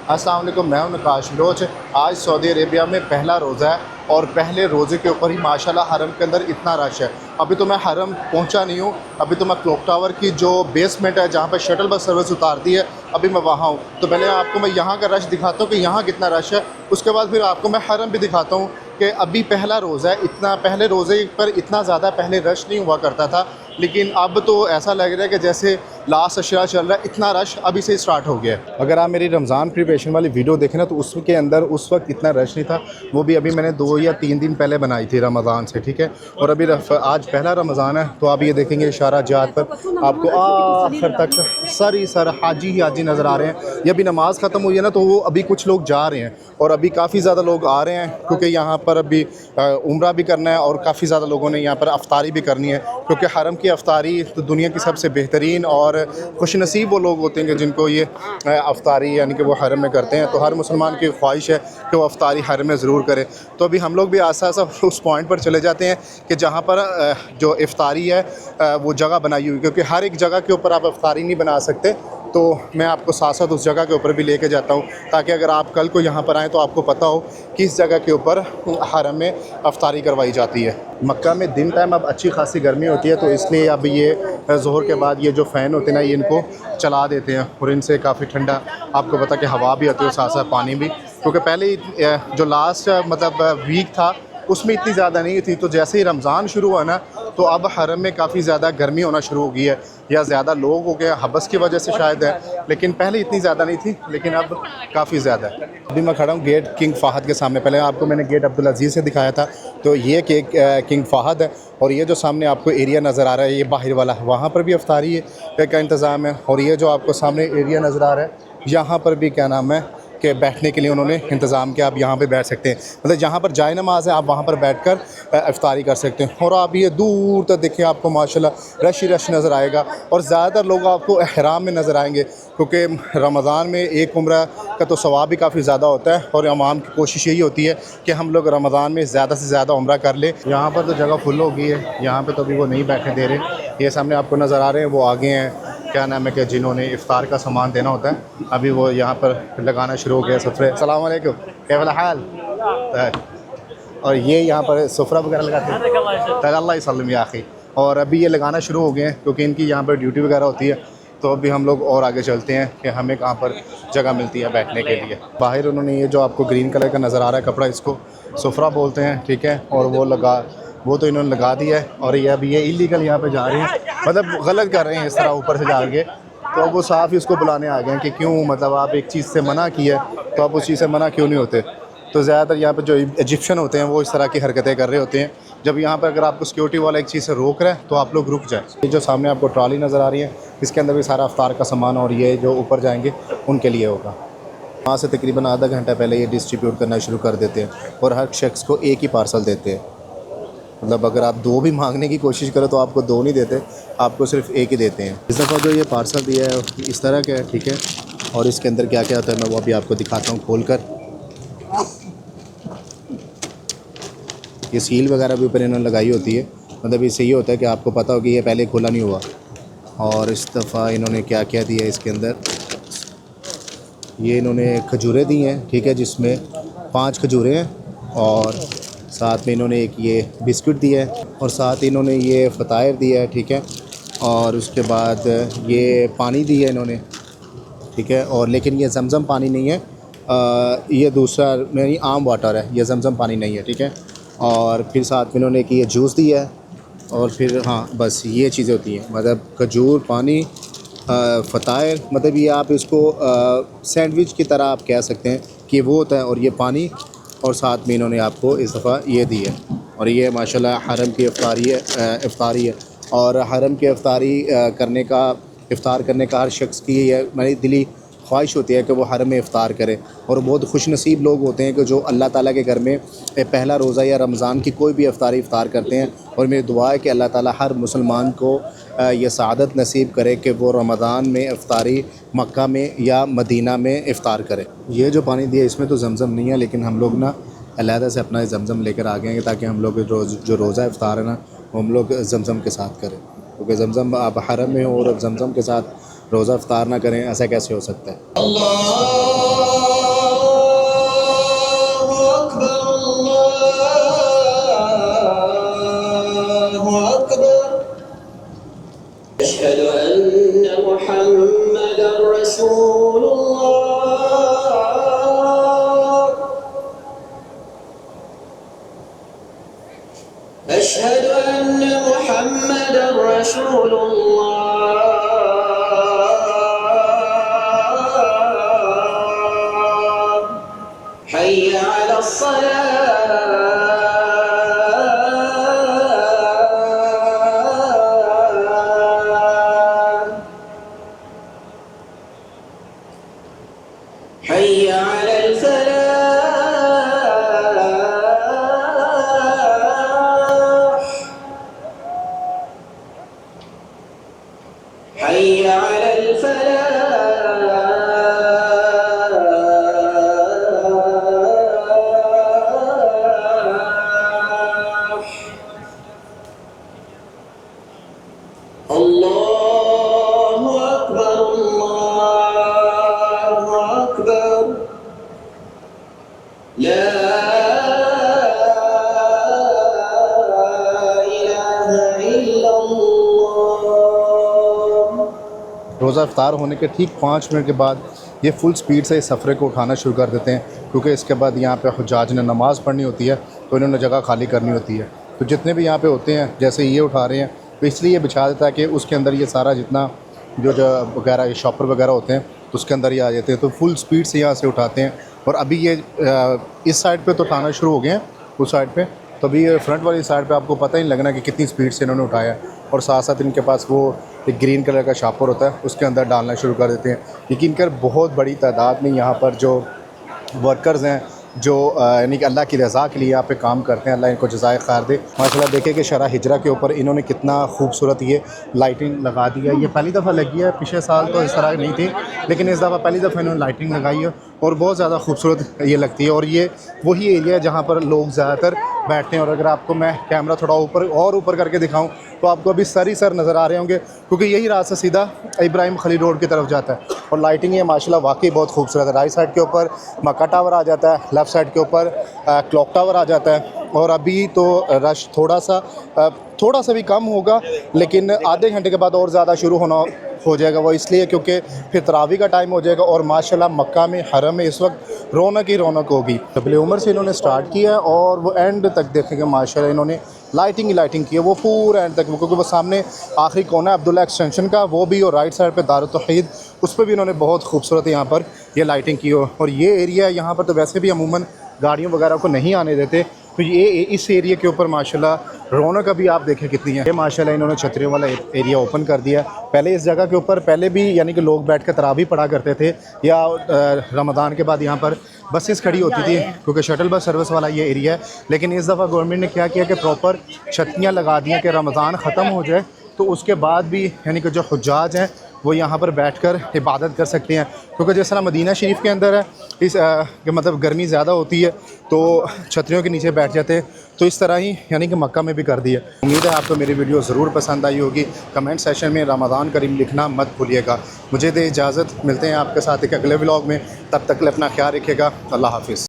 अस्सलाम वालेकुम, मैं हूं नकाश लोच। आज सऊदी अरेबिया में पहला रोज़ा है और पहले रोज़े के ऊपर ही माशाल्लाह हरम के अंदर इतना रश है। अभी तो मैं हरम पहुंचा नहीं हूं, अभी तो मैं क्लॉक टावर की जो बेसमेंट है जहां पर शटल बस सर्विस उतारती है, अभी मैं वहां हूं। तो पहले आपको मैं यहां का रश दिखाता हूं कि यहां कितना रश है, उसके बाद फिर आपको मैं हरम भी दिखाता हूं कि अभी पहला रोज़ा है। इतना पहले रोज़े पर इतना ज़्यादा पहले रश नहीं हुआ करता था, लेकिन अब तो ऐसा लग रहा है कि जैसे लास्ट अशरा चल रहा है, इतना रश अभी से स्टार्ट हो गया है। अगर आप मेरी रमज़ान प्रिपरेशन वाली वीडियो देखें ना, तो उसके अंदर उस वक्त इतना रश नहीं था। वो भी अभी मैंने 2 या 3 दिन पहले बनाई थी रमज़ान से, ठीक है। और अभी आज पहला रमज़ान है, तो आप ये देखेंगे इशारा जात पर आपको आखिर तक सर सर हाजी ही हाजी नज़र आ रहे हैं। ये अभी नमाज़ ख़त्म हुई है ना, तो वो अभी कुछ लोग जा रहे हैं और अभी काफ़ी ज़्यादा लोग आ रहे हैं, क्योंकि यहाँ पर अभी उम्रा भी करना है और काफ़ी ज़्यादा लोगों ने यहाँ पर अफ्तारी भी करनी है, क्योंकि हरम की अफ्तारी तो दुनिया की सबसे बेहतरीन और खुशनसीब वो लोग होते हैं कि जिनको ये अफ्तारी यानी कि वो हरम में करते हैं। तो हर मुसलमान की ख्वाहिश है कि वो अफ्तारी हरम में ज़रूर करे। तो अभी हम लोग भी आसा आसा उस पॉइंट पर चले जाते हैं कि जहाँ पर जो इफ्तारी है वो जगह बनाई हुई, क्योंकि हर एक जगह के ऊपर आप अफ्तारी नहीं बना सकते। तो मैं आपको साथ साथ उस जगह के ऊपर भी लेके जाता हूँ, ताकि अगर आप कल को यहाँ पर आएँ तो आपको पता हो किस जगह के ऊपर हरम में अफ्तारी करवाई जाती है। मक्का में दिन टाइम अब अच्छी खासी गर्मी होती है, तो इसलिए अब ये ज़ोहर के बाद ये जो फ़ैन होते हैं ना, ये इनको चला देते हैं और इनसे काफ़ी ठंडा आपको पता कि हवा भी आती है और साथ साथ पानी भी। क्योंकि पहले जो लास्ट मतलब वीक था उसमें इतनी ज़्यादा नहीं थी, तो जैसे ही रमज़ान शुरू हुआ ना, तो अब हरम में काफ़ी ज़्यादा गर्मी होना शुरू हो गई है, या ज़्यादा लोग हो गए हबस की वजह से शायद है, लेकिन पहले इतनी ज़्यादा नहीं थी, लेकिन अब काफ़ी ज़्यादा है। अभी मैं खड़ा हूँ गेट किंग फ़हद के सामने। पहले आपको मैंने गेट अब्दुल अज़ीज़ से दिखाया था, तो ये किंग फ़हद है। और ये जो सामने आपको एरिया नज़र आ रहा है, ये बाहर वाला, वहाँ पर भी अफ्तारी का इंतज़ाम है। और ये जो आपको सामने एरिया नज़र आ रहा है, यहाँ पर भी क्या नाम है कि बैठने के लिए उन्होंने इंतज़ाम किया। आप यहाँ पे बैठ सकते हैं, मतलब जहाँ पर जाए नमाज़ है आप वहाँ पर बैठकर इफ्तारी कर सकते हैं। और आप ये दूर तक देखिए, आपको माशाल्लाह रश ही रश नज़र आएगा और ज़्यादातर लोग आपको एहराम में नज़र आएंगे, क्योंकि रमज़ान में एक उम्रा का तो सवाब भी काफ़ी ज़्यादा होता है और अवाम की कोशिश यही होती है कि हम लोग रमज़ान में ज़्यादा से ज़्यादा उम्रा कर लें। यहाँ पर तो जगह फुल हो गई है, यहाँ पर तो अभी वो नहीं बैठने दे रहे। ये सामने आपको नज़र आ रहे हैं, वो आगे हैं क्या नाम है कि जिन्होंने इफ़्तार का सामान देना होता है, अभी वो यहाँ पर लगाना शुरू हो गया सफ़रे। अस्सलाम वालेकुम, क्या हाल। और ये यहाँ पर सफ़रा वगैरह लगाते हैं, तगल्ला सल्लम या आखी। और अभी ये लगाना शुरू हो गए हैं, क्योंकि इनकी यहाँ पर ड्यूटी वगैरह होती है। तो अभी हम लोग और आगे चलते हैं कि हमें कहाँ पर जगह मिलती है बैठने के लिए। बाहर उन्होंने ये जो आपको ग्रीन कलर का नज़र आ रहा है कपड़ा, इसको सफ़रा बोलते हैं, ठीक है। और वो तो इन्होंने लगा दिया है, और ये अभी ये इलीगल यहाँ पे जा रहे हैं, मतलब गलत कर रहे हैं इस तरह ऊपर से जा के। तो वो साफ़ ही उसको बुलाने आ गए हैं कि क्यों, मतलब आप एक चीज़ से मना किया तो आप उस चीज़ से मना क्यों नहीं होते। तो ज़्यादातर यहाँ पे जो इजिप्शियन होते हैं वो इस तरह की हरकतें कर रहे होते हैं। जब यहाँ पर अगर आपको सिक्योरिटी वाला एक चीज़ से रोक रहा है तो आप लोग रुक जाएं। ये जो सामने आपको ट्रॉली नज़र आ रही है, इसके अंदर भी सारा अफ्तार का सामान, और ये जो ऊपर जाएंगे उनके लिए होगा। वहाँ से तकरीबन आधा घंटा पहले ये डिस्ट्रीब्यूट करना शुरू कर देते हैं और हर शख्स को एक ही पार्सल देते हैं। मतलब अगर आप 2 भी मांगने की कोशिश करो तो आपको 2 नहीं देते, आपको सिर्फ एक ही देते हैं। इस दफ़ा जो ये पार्सल दिया है इस तरह का है, ठीक है। और इसके अंदर क्या क्या होता है मैं वो अभी आपको दिखाता हूँ खोल कर। ये सील वगैरह भी ऊपर इन्होंने लगाई होती है, मतलब इससे ये होता है कि आपको पता हो कि ये पहले खुला नहीं हुआ। और इस दफ़ा इन्होंने क्या क्या दिया है इसके अंदर, ये इन्होंने खजूरें दी हैं, ठीक है, जिसमें 5 खजूरें हैं, और साथ में इन्होंने एक ये बिस्कुट दिया है, और साथ ही इन्होंने ये फ़तायर दिया है, ठीक है। और उसके बाद ये पानी दिया है इन्होंने, ठीक है। और लेकिन ये ज़मज़म पानी नहीं है, ये दूसरा नहीं, आम वाटर है, ये ज़मज़म पानी नहीं है, ठीक है। और फिर साथ में इन्होंने कि ये जूस दिया है, और फिर हाँ बस ये चीज़ें होती हैं, मतलब खजूर, पानी, फ़तायर, मतलब ये आप इसको सैंडविच की तरह आप कह सकते हैं कि वो होता है। और ये पानी, और साथ में इन्होंने आपको इस दफ़ा ये दी है। और ये माशाल्लाह हरम की इफ्तारी है। और हरम की इफ़्तार करने का हर शख्स की ये मेरी दिली ख्वाहिश होती है कि वो हरम में इफ़्तार करे। और बहुत खुशनसीब लोग होते हैं कि जो अल्लाह ताला के घर में पहला रोज़ा या रमज़ान की कोई भी इफ़्तार करते हैं। और मेरी दुआ है कि अल्लाह ताला हर मुसलमान को ये सआदत नसीब करे कि वो रमज़ान में इफ़्तारी मक्का में या मदीना में इफ़्तार करे। ये जो पानी दिया इसमें तो ज़मज़म नहीं है, लेकिन हम लोग ना अलहदा से अपना ज़मज़म लेकर आ गए हैं, ताकि हम लोग जो रोज़ा इफ़्तार है ना, वो हम लोग ज़मज़म के साथ करें। क्योंकि ज़मज़म आप हरम में हो और ज़मज़म के साथ रोज़ा इफ़्तार ना करें, ऐसा कैसे हो सकता है। हय्य अलल फलाह हय्य अलल फलाह अल्लाहु अकबर अल्लाहु अकबर ला इलाहा इल्लल्लाह। रोज़ा इफ्तार होने के ठीक 5 मिनट के बाद ये फुल स्पीड से इस सफ़रे को उठाना शुरू कर देते हैं, क्योंकि इसके बाद यहाँ पे हुज्जाज ने नमाज़ पढ़नी होती है, तो इन्होंने जगह खाली करनी होती है। तो जितने भी यहाँ पे होते हैं, जैसे ये उठा रहे हैं, तो इसलिए ये बिछा देता है कि उसके अंदर ये सारा जितना जो वगैरह ये शॉपर वगैरह होते हैं तो उसके अंदर ही आ जाते हैं। तो फुल स्पीड से यहाँ से उठाते हैं। और अभी ये इस साइड पे तो उठाना शुरू हो गए हैं, उस साइड पे। तो अभी ये फ्रंट वाली साइड पे आपको पता ही नहीं लगना कि कितनी स्पीड से इन्होंने उठाया है। और साथ साथ इनके पास वो एक ग्रीन कलर का शॉपर होता है, उसके अंदर डालना शुरू कर देते हैं। यकीन कर बहुत बड़ी तादाद में यहाँ पर जो वर्कर्स हैं, जो यानी कि अल्लाह की रज़ा के लिए यहाँ पे काम करते हैं, अल्लाह इनको जज़ाए खैर दे। माशाल्लाह देखिए कि शरा हिजरा के ऊपर इन्होंने कितना खूबसूरत ये लाइटिंग लगा दी है। ये पहली दफ़ा लगी है, पिछले साल तो इस तरह नहीं थी, लेकिन इस दफ़ा पहली दफ़ा इन्होंने लाइटिंग लगाई है और बहुत ज़्यादा खूबसूरत ये लगती है। और ये वही एरिया है जहाँ पर लोग ज़्यादातर बैठते हैं। और अगर आपको मैं कैमरा थोड़ा ऊपर करके दिखाऊँ तो आपको अभी सर ही सर नज़र आ रहे होंगे, क्योंकि यही रास्ता सीधा इब्राहिम खलील रोड की तरफ जाता है। और लाइटिंग ये माशाल्लाह वाकई बहुत खूबसूरत है। राइट साइड के ऊपर मक्का टावर आ जाता है, लेफ़्ट साइड के ऊपर क्लॉक टावर आ जाता है। और अभी तो रश थोड़ा सा भी कम होगा, लेकिन आधे घंटे के बाद और ज़्यादा शुरू हो जाएगा। वो इसलिए क्योंकि फिर तरावी का टाइम हो जाएगा और माशाल्लाह मक्का में हरम में इस वक्त रौनक ही रौनक होगी। कबीले उमर से इन्होंने स्टार्ट किया और वो एंड तक देखेंगे माशाल्लाह इन्होंने लाइटिंग ही लाइटिंग की है, वो पूरा एंड तक। क्योंकि वो सामने आखिरी कोना है अब्दुल्ला एक्सटेंशन का, वो भी। और राइट साइड पे दारुत तौहीद, उस पर भी इन्होंने बहुत खूबसूरत यहाँ पर ये लाइटिंग की हो। और ये एरिया यहाँ पर तो वैसे भी अमूमन गाड़ियों वगैरह को नहीं आने देते, तो ये इस एरिया के ऊपर माशाल्लाह रौनक अभी आप देखें कितनी है। ये माशाल्लाह इन्होंने छतरियों वाला एरिया ओपन कर दिया। पहले इस जगह के ऊपर पहले भी यानी कि लोग बैठ कर तरावी पढ़ा करते थे, या रमज़ान के बाद यहाँ पर बसेस खड़ी होती थी, क्योंकि शटल बस सर्विस वाला ये एरिया है। लेकिन इस दफ़ा गवर्नमेंट ने क्या किया कि प्रॉपर छतरियाँ लगा दी हैं कि रमज़ान ख़त्म हो जाए तो उसके बाद भी यानी कि जो हुज्जाज हैं वो यहाँ पर बैठकर इबादत कर सकते हैं। क्योंकि जिस तरह मदीना शरीफ के अंदर है इस मतलब गर्मी ज़्यादा होती है तो छतरियों के नीचे बैठ जाते हैं, तो इस तरह ही यानी कि मक्का में भी कर दिया। उम्मीद है आपको मेरी वीडियो ज़रूर पसंद आई होगी। कमेंट सेशन में रमज़ान करीम लिखना मत भूलिएगा। मुझे दे इजाज़त, मिलते हैं आपके साथ एक अगले व्लॉग में। तब तक अपना ख्याल रखिएगा। अल्लाह हाफिज़।